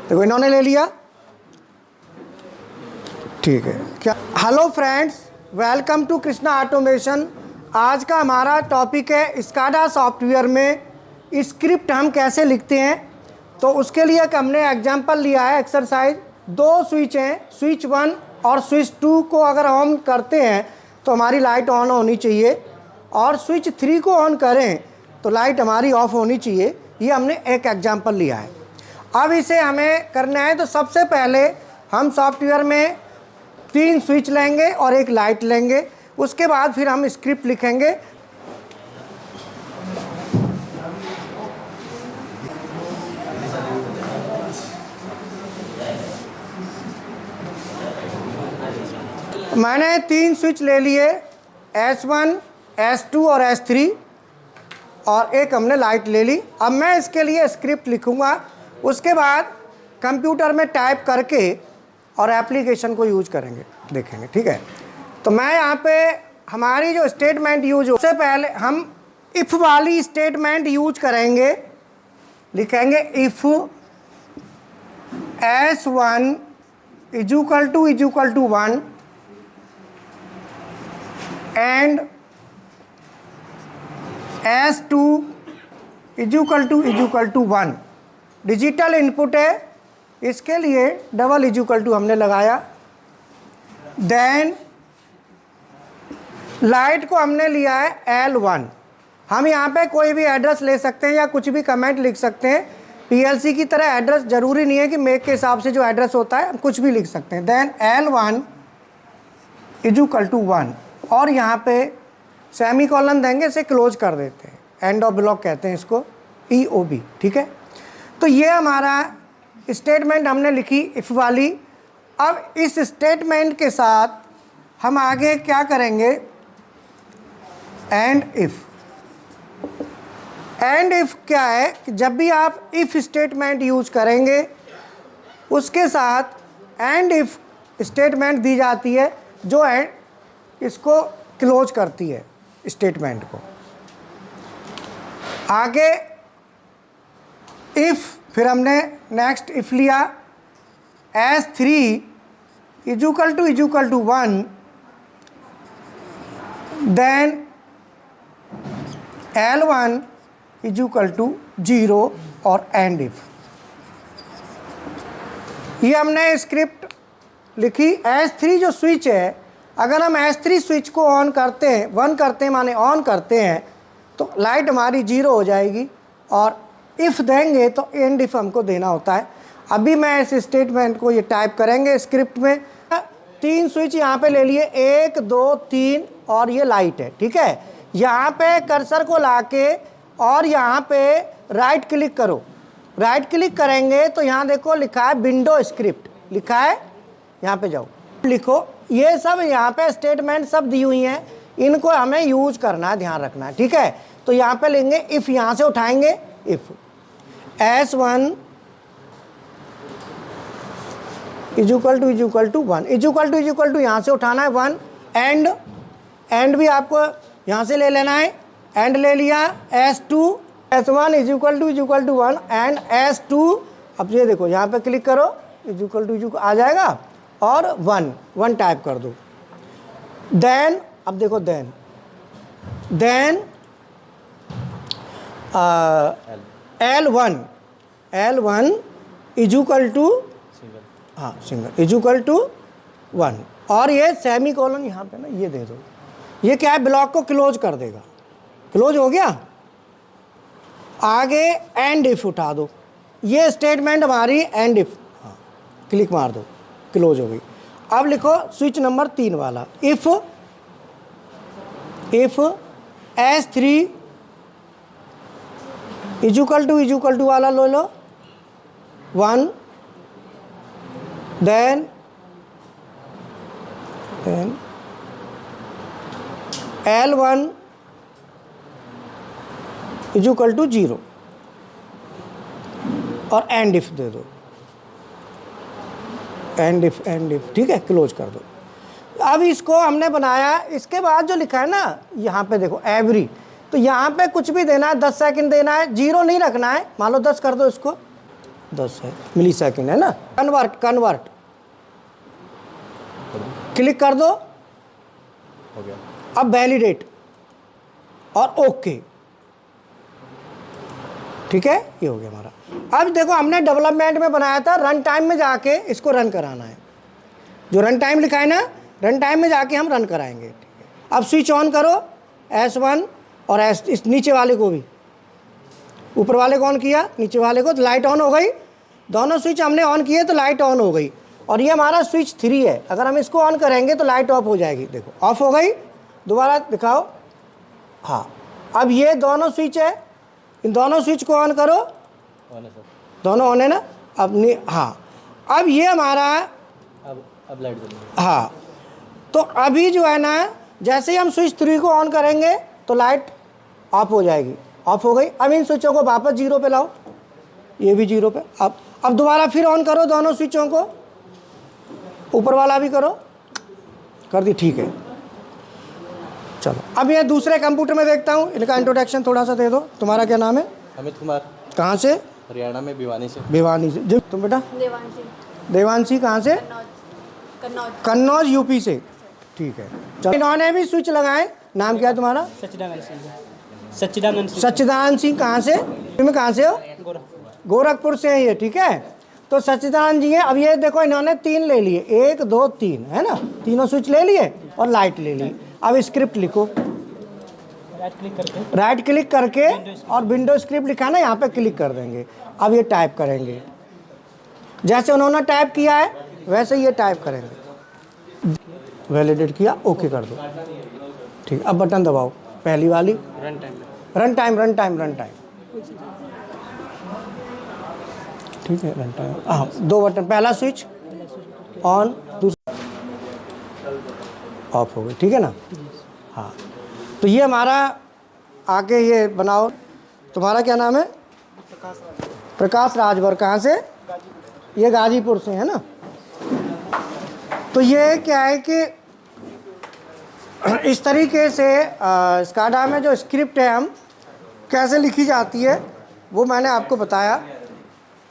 देखो इन्होंने ले लिया, ठीक है क्या। Hello friends, welcome to Krishna automation. आज का हमारा टॉपिक है स्काडा सॉफ्टवेयर में स्क्रिप्ट हम कैसे लिखते हैं। तो उसके लिए एक हमने एग्जांपल लिया है एक्सरसाइज। दो स्विच हैं, स्विच 1 और स्विच 2 को अगर ऑन करते हैं तो हमारी लाइट ऑन होनी चाहिए, और स्विच 3 को ऑन करें तो लाइट हमारी ऑफ होनी चाहिए। ये हमने एक एग्जांपल लिया है। अब इसे हमें करना है तो सबसे पहले हम सॉफ्टवेयर में 3 स्विच लेंगे और एक लाइट लेंगे। उसके बाद फिर हम स्क्रिप्ट लिखेंगे। मैंने 3 स्विच ले लिए, S1, S2 और S3, और एक हमने लाइट ले ली। अब मैं इसके लिए स्क्रिप्ट लिखूंगा, उसके बाद कंप्यूटर में टाइप करके और एप्लीकेशन को यूज करेंगे, देखेंगे, ठीक है। तो मैं यहाँ पे हमारी जो स्टेटमेंट यूज हो, उससे पहले हम इफ़ वाली स्टेटमेंट यूज करेंगे। लिखेंगे if S1 = 1 and S2 = 1। Digital input है, इसके लिए डबल इक्वल टू हमने लगाया। देन लाइट को हमने लिया है L1। हम यहाँ पे कोई भी एड्रेस ले सकते हैं या कुछ भी कमेंट लिख सकते हैं। पीएलसी की तरह एड्रेस ज़रूरी नहीं है कि मेक के हिसाब से जो एड्रेस होता है हम कुछ भी लिख सकते हैं। देन L1 = 1 और यहाँ पे सेमी कॉलन देंगे, इसे क्लोज कर देते हैं, एंड ऑफ ब्लॉक कहते हैं इसको, EOB, ठीक है। तो ये हमारा स्टेटमेंट हमने लिखी इफ़ वाली। अब इस स्टेटमेंट के साथ हम आगे क्या करेंगे, एंड इफ़। एंड इफ़ क्या है कि जब भी आप इफ़ स्टेटमेंट यूज करेंगे उसके साथ एंड इफ़ स्टेटमेंट दी जाती है जो इसको क्लोज करती है स्टेटमेंट को। आगे इफ़, फिर हमने नेक्स्ट इफ़ लिया S3 = 1, देन L1 = 0 और एंड इफ़। ये हमने स्क्रिप्ट लिखी। S3 जो स्विच है, अगर हम S3 स्विच को ऑन करते हैं, 1 करते हैं माने ऑन करते हैं, तो लाइट हमारी 0 हो जाएगी, और इफ़ देंगे तो एंड इफ़ हमको देना होता है। अभी मैं इस स्टेटमेंट को ये टाइप करेंगे स्क्रिप्ट में। 3 स्विच यहाँ पे ले लिए, 1 2 3 और ये लाइट है, ठीक है। यहाँ पे कर्सर को लाके और यहाँ पे राइट क्लिक करो। राइट क्लिक करेंगे तो यहाँ देखो लिखा है विंडो स्क्रिप्ट, लिखा है, यहाँ पे जाओ, लिखो। ये सब यहाँ पे स्टेटमेंट सब दी हुई हैं, इनको हमें यूज करना है, ध्यान रखना है, ठीक है। तो यहाँ पे लेंगे इफ़, यहाँ से उठाएंगे इफ़ S1 = 1, इक्वल टू यहाँ से उठाना है 1, एंड भी आपको यहाँ से ले लेना है, एंड ले लिया। S1 = 1 एंड S2, अब ये देखो यहाँ पे क्लिक करो, इक्वल आ जाएगा, और 1 टाइप कर दो। देन अब देखो देन L1 = सिंगल = 1, और ये सेमी कॉलन यहाँ पे ना ये दे दो। ये क्या है, ब्लॉक को क्लोज कर देगा। क्लोज हो गया। आगे एंड इफ़ उठा दो, ये स्टेटमेंट हमारी एंड इफ़, हाँ क्लिक मार दो, क्लोज हो गई। अब लिखो स्विच नंबर 3 वाला, इफ़ S3 = वाला ले लो 1, देन L1 = 0 और एंड इफ़ दे दो, एंड इफ़, ठीक है, क्लोज कर दो। अब इसको हमने बनाया। इसके बाद जो लिखा है ना यहाँ पे देखो एवरी, तो यहाँ पे कुछ भी देना है, 10 सेकंड देना है, 0 नहीं रखना है। मान लो 10 कर दो इसको, 10 है मिली सेकेंड, है ना। कन्वर्ट क्लिक कर दो, हो गया। अब वैलिडेट और ओके, ठीक है, ये हो गया हमारा। अब देखो हमने डेवलपमेंट में बनाया था, रन टाइम में जाके इसको रन कराना है। जो रन टाइम लिखा है ना, रन टाइम में जाके हम रन कराएंगे, ठीक है। अब स्विच ऑन करो S1 और इस नीचे वाले को भी, ऊपर वाले को ऑन किया, नीचे वाले को, तो लाइट ऑन हो गई। दोनों स्विच हमने ऑन किए तो लाइट ऑन हो गई। और ये हमारा स्विच 3 है, अगर हम इसको ऑन करेंगे तो लाइट ऑफ हो जाएगी। देखो ऑफ हो गई, दोबारा दिखाओ, हाँ। अब ये दोनों स्विच है, इन दोनों स्विच को ऑन करो, दोनों ऑन है ना। अब नहीं, हाँ, अब ये हमारा, अब लाइट जल रही है। हाँ, तो अभी जो है ना, जैसे ही हम स्विच 3 को ऑन करेंगे तो लाइट ऑफ हो जाएगी, ऑफ हो गई। अब इन स्विचों को वापस 0 पे लाओ, ये भी 0 पे। अब दोबारा फिर ऑन करो दोनों स्विचों को, ऊपर वाला भी करो, कर दी, ठीक है। चलो अब ये दूसरे कंप्यूटर में देखता हूँ, इनका इंट्रोडक्शन थोड़ा सा दे दो। तुम्हारा क्या नाम है? अमित कुमार। कहाँ से? हरियाणा में, भिवानी से। भिवानी से। जी तुम बेटा? देवांशी कहाँ से? कन्नौज यूपी से, ठीक है। चलो इन्होंने भी स्विच लगाए। नाम क्या है तुम्हारा? सच्चिदानंद सिंह। सच्चिदानंद सिंह। कहाँ से? तुम कहाँ से हो? गोरखपुर से है ये, ठीक है। तो सच्चिदानंद जी है। अब ये देखो इन्होंने 3 ले लिए, 1 2 3, है ना, तीनों स्विच ले लिए और लाइट ले ली। अब स्क्रिप्ट लिखो, राइट क्लिक करके और विंडो स्क्रिप्ट लिखा ना, यहाँ पे क्लिक कर देंगे। अब ये टाइप करेंगे, जैसे उन्होंने टाइप किया है वैसे ये टाइप करेंगे। वैलिडेट किया, ओके कर दो, ठीक। अब बटन दबाओ, पहली वाली रन टाइम, ठीक है, रन टाइम। हाँ, 2 बटन, पहला स्विच ऑन, दूसरा ऑफ हो गई, ठीक है ना। हाँ, तो ये हमारा आगे ये बनाओ। तुम्हारा क्या नाम है? प्रकाश राजभर। कहाँ से? ये गाजीपुर से, है ना। तो ये क्या है कि इस तरीके से स्काडा में जो स्क्रिप्ट है हम कैसे लिखी जाती है वो मैंने आपको बताया।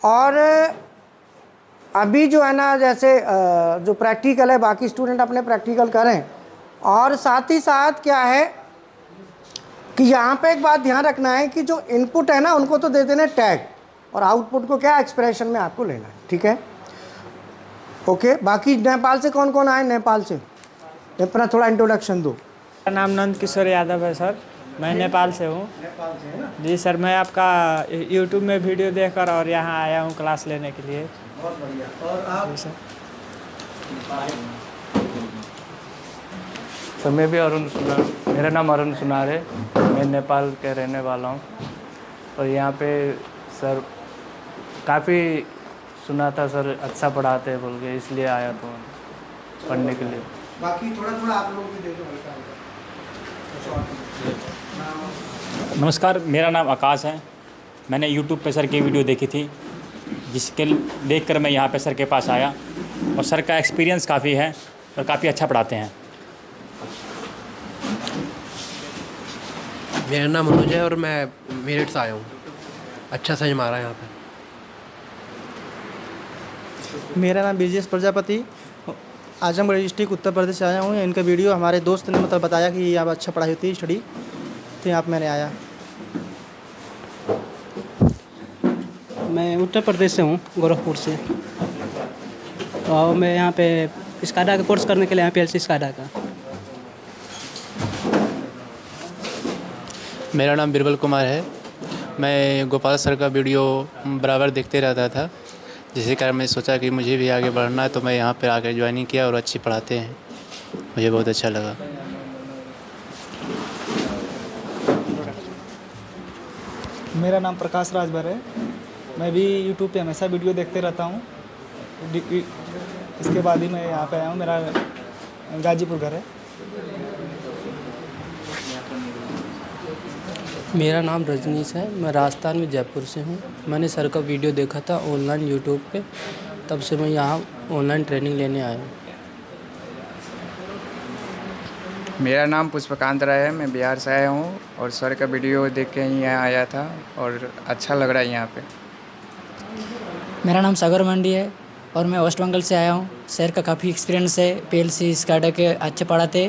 और अभी जो है ना, जैसे जो प्रैक्टिकल है, बाकी स्टूडेंट अपने प्रैक्टिकल करें। और साथ ही साथ क्या है कि यहाँ पे एक बात ध्यान रखना है कि जो इनपुट है ना उनको तो दे देना टैग, और आउटपुट को क्या एक्सप्रेशन में आपको लेना है, ठीक है। ओके, बाकी नेपाल से कौन कौन आए? नेपाल से अपना थोड़ा इंट्रोडक्शन दो। मेरा नाम नंद किशोर यादव है सर, मैं नेपाल से हूँ। जी सर, मैं आपका यूट्यूब में वीडियो देखकर और यहाँ आया हूँ क्लास लेने के लिए। बहुत बढ़िया। और आप? सर सर मैं भी अरुण सुनार, मेरा नाम अरुण सुनार है, मैं नेपाल के रहने वाला हूँ। और यहाँ पे सर काफ़ी सुना था सर, अच्छा पढ़ाते हैं बोल के, इसलिए आया तो पढ़ने के लिए। बाकी थोड़ा आप लोग भी देखो। नमस्कार, मेरा नाम आकाश है। मैंने यूट्यूब पे सर की वीडियो देखी थी, जिसके देखकर मैं यहाँ पे सर के पास आया। और सर का एक्सपीरियंस काफ़ी है और काफ़ी अच्छा पढ़ाते हैं। मेरा नाम मनोज है और मैं मेरठ से आया हूँ। अच्छा समझ में आ रहा है यहाँ पे। मेरा नाम ब्रजेश प्रजापति, आजमगढ़ डिस्ट्रिक्ट उत्तर प्रदेश से आया हूँ। इनका वीडियो हमारे दोस्त ने मतलब बताया कि यहाँ पर अच्छा पढ़ाई होती है, स्टडी, तो यहाँ पर मैंने आया। मैं उत्तर प्रदेश से हूँ, गोरखपुर से। और मैं यहाँ पे स्काडा का कोर्स करने के लिए PLC स्काडा का। मेरा नाम बिरबल कुमार है। मैं गोपाल सर का वीडियो बराबर देखते रहता था, जिसके कारण मैं सोचा कि मुझे भी आगे बढ़ना है, तो मैं यहाँ पर आकर ज्वाइनिंग किया और अच्छी पढ़ाते हैं, मुझे बहुत अच्छा लगा। मेरा नाम प्रकाश राजभर है, मैं भी यूट्यूब पे हमेशा वीडियो देखते रहता हूँ। इसके बाद ही मैं यहाँ पे आया हूँ, मेरा गाजीपुर घर है। मेरा नाम रजनीश है, मैं राजस्थान में जयपुर से हूँ। मैंने सर का वीडियो देखा था ऑनलाइन यूट्यूब पे, तब से मैं यहाँ ऑनलाइन ट्रेनिंग लेने आया हूँ। मेरा नाम पुष्पकांत राय है, मैं बिहार से आया हूँ और सर का वीडियो देख के ही यहाँ आया था और अच्छा लग रहा है यहाँ पे। मेरा नाम सागर मंडी है और मैं वेस्ट बंगाल से आया हूँ। सर का काफ़ी एक्सपीरियंस है, पीएलसी स्काडा के अच्छे पढ़ाते।